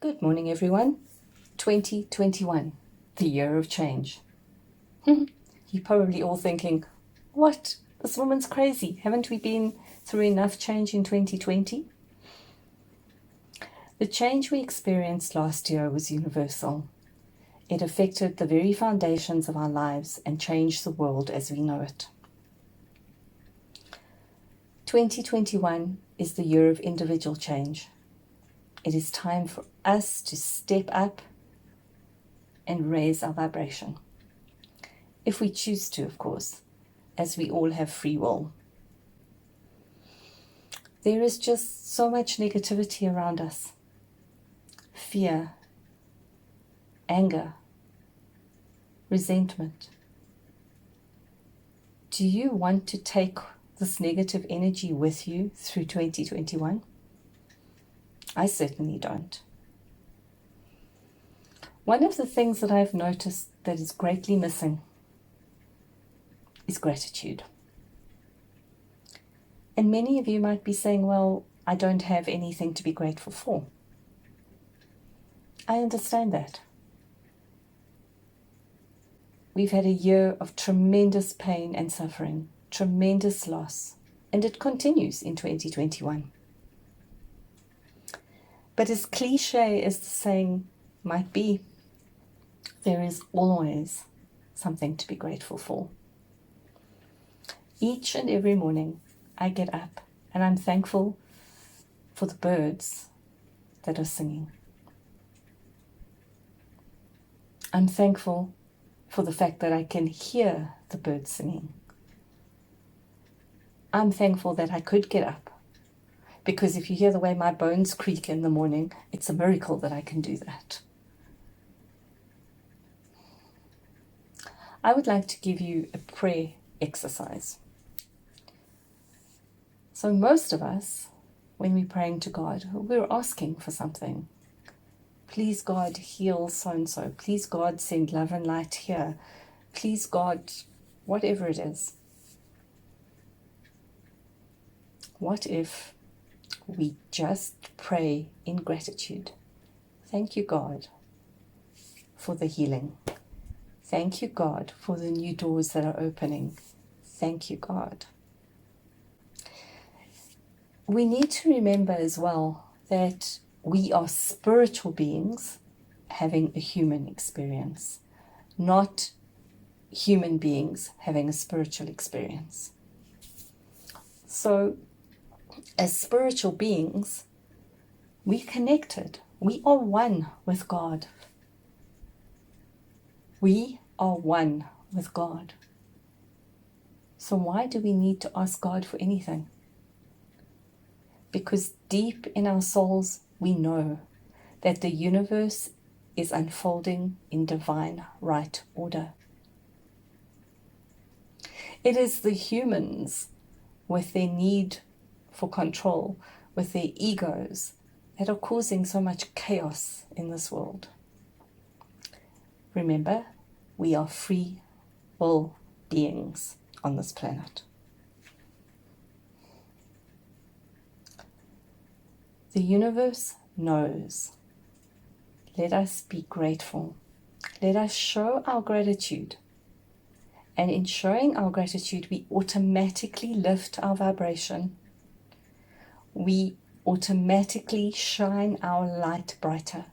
Good morning, everyone. 2021, the year of change. You're probably all thinking, what? This woman's crazy. Haven't we been through enough change in 2020? The change we experienced last year was universal. It affected the very foundations of our lives and changed the world as we know it. 2021 is the year of individual change. It is time for us to step up and raise our vibration. If we choose to, of course, as we all have free will. There is just so much negativity around us. Fear, anger, resentment. Do you want to take this negative energy with you through 2021? I certainly don't. One of the things that I've noticed that is greatly missing is gratitude. And many of you might be saying, well, I don't have anything to be grateful for. I understand that. We've had a year of tremendous pain and suffering, tremendous loss, and it continues in 2021. But as cliche as the saying might be, there is always something to be grateful for. Each and every morning I get up and I'm thankful for the birds that are singing. I'm thankful for the fact that I can hear the birds singing. I'm thankful that I could get up, because if you hear the way my bones creak in the morning, it's a miracle that I can do that. I would like to give you a prayer exercise. So most of us, when we're praying to God, we're asking for something. Please, God, heal so-and-so. Please, God, send love and light here. Please, God, whatever it is. What if we just pray in gratitude? Thank you, God, for the healing. Thank you, God, for the new doors that are opening. Thank you, God. We need to remember as well that we are spiritual beings having a human experience, not human beings having a spiritual experience. So, as spiritual beings, we're connected. We are one with God. We are one with God. So why do we need to ask God for anything? Because deep in our souls, we know that the universe is unfolding in divine right order. It is the humans with their need for control, with their egos, that are causing so much chaos in this world. Remember, we are free will beings on this planet. The universe knows. Let us be grateful. Let us show our gratitude. And in showing our gratitude, we automatically lift our vibration. We automatically shine our light brighter.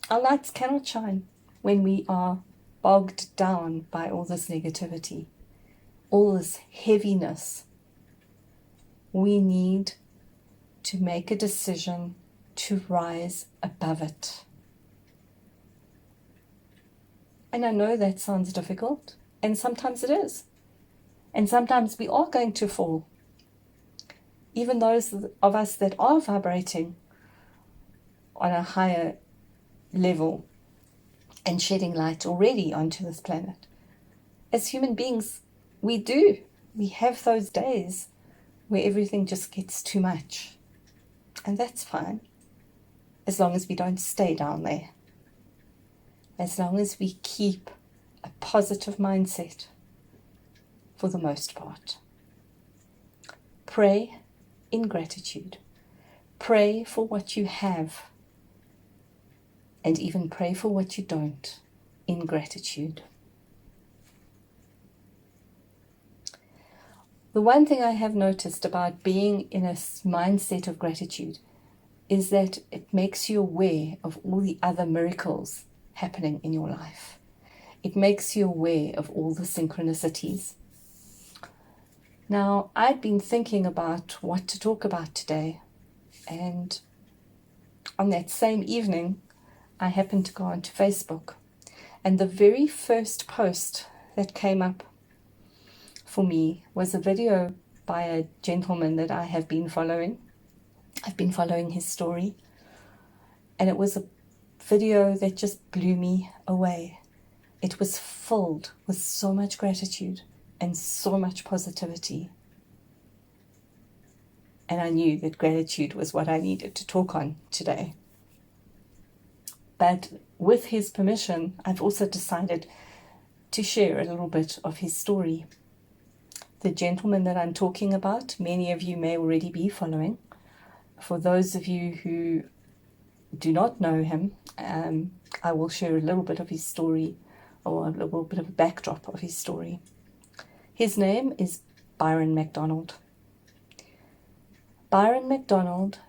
Our lights cannot shine when we are bogged down by all this negativity, all this heaviness. We need to make a decision to rise above it. And I know that sounds difficult, and sometimes it is. And sometimes we are going to fall. Even those of us that are vibrating on a higher level and shedding light already onto this planet. As human beings, we have those days where everything just gets too much. And that's fine, as long as we don't stay down there. As long as we keep a positive mindset for the most part. Pray in gratitude. Pray for what you have and even pray for what you don't in gratitude. The one thing I have noticed about being in a mindset of gratitude is that it makes you aware of all the other miracles happening in your life. It makes you aware of all the synchronicities. Now, I'd been thinking about what to talk about today, and on that same evening, I happened to go onto Facebook, and the very first post that came up for me was a video by a gentleman that I have been following. I've been following his story, and it was a video that just blew me away. It was filled with so much gratitude and so much positivity. And I knew that gratitude was what I needed to talk on today. But with his permission, I've also decided to share a little bit of his story. The gentleman that I'm talking about, many of you may already be following. For those of you who do not know him, I will share a little bit of his story, or a little bit of a backdrop of his story. His name is Byron McDonald. Byron McDonald,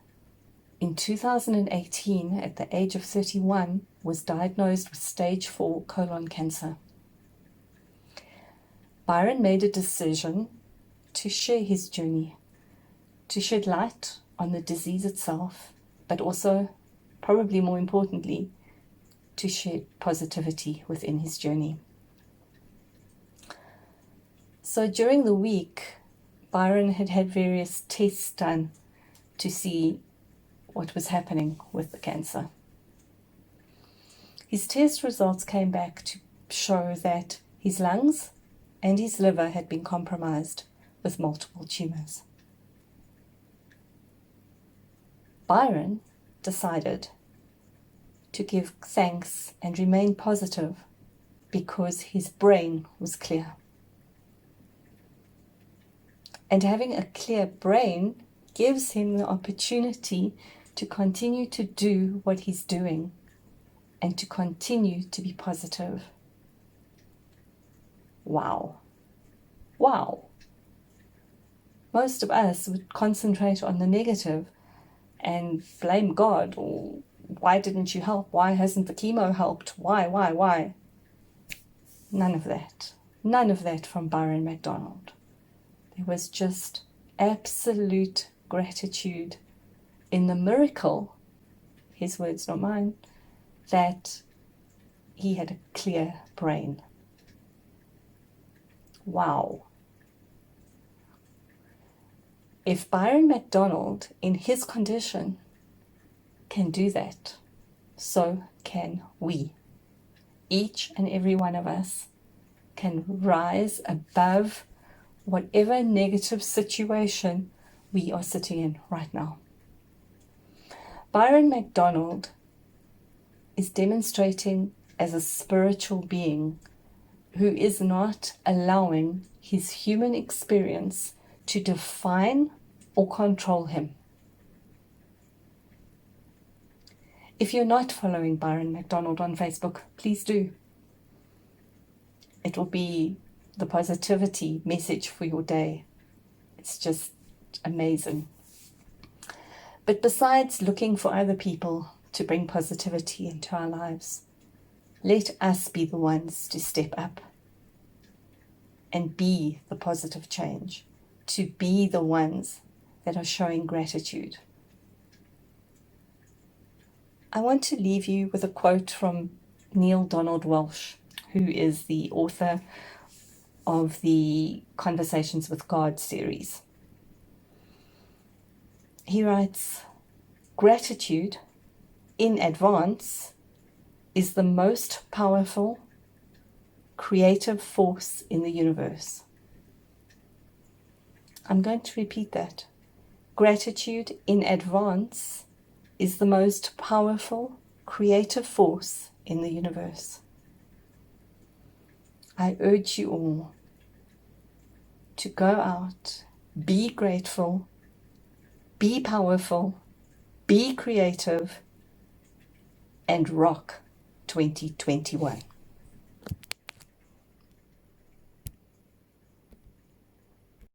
in 2018, at the age of 31, was diagnosed with stage 4 colon cancer. Byron made a decision to share his journey, to shed light on the disease itself, but also, probably more importantly, to share positivity within his journey. So during the week, Byron had had various tests done to see what was happening with the cancer. His test results came back to show that his lungs and his liver had been compromised with multiple tumors. Byron decided to give thanks and remain positive because his brain was clear. And having a clear brain gives him the opportunity to continue to do what he's doing and to continue to be positive. Wow. Wow. Most of us would concentrate on the negative and blame God, or why didn't you help? Why hasn't the chemo helped? Why? None of that. None of that from Byron McDonald. There was just absolute gratitude in the miracle, his words, not mine, that he had a clear brain. Wow. If Byron McDonald, in his condition, can do that, so can we. Each and every one of us can rise above whatever negative situation we are sitting in right now. Byron McDonald is demonstrating as a spiritual being who is not allowing his human experience to define or control him. If you're not following Byron McDonald on Facebook, please do. It will be the positivity message for your day. It's just amazing. But besides looking for other people to bring positivity into our lives, let us be the ones to step up and be the positive change, to be the ones that are showing gratitude. I want to leave you with a quote from Neil Donald Walsh, who is the author of the Conversations with God series. He writes, "Gratitude in advance is the most powerful creative force in the universe." I'm going to repeat that. Gratitude in advance is the most powerful creative force in the universe. I urge you all to go out, be grateful, be powerful, be creative, and rock 2021.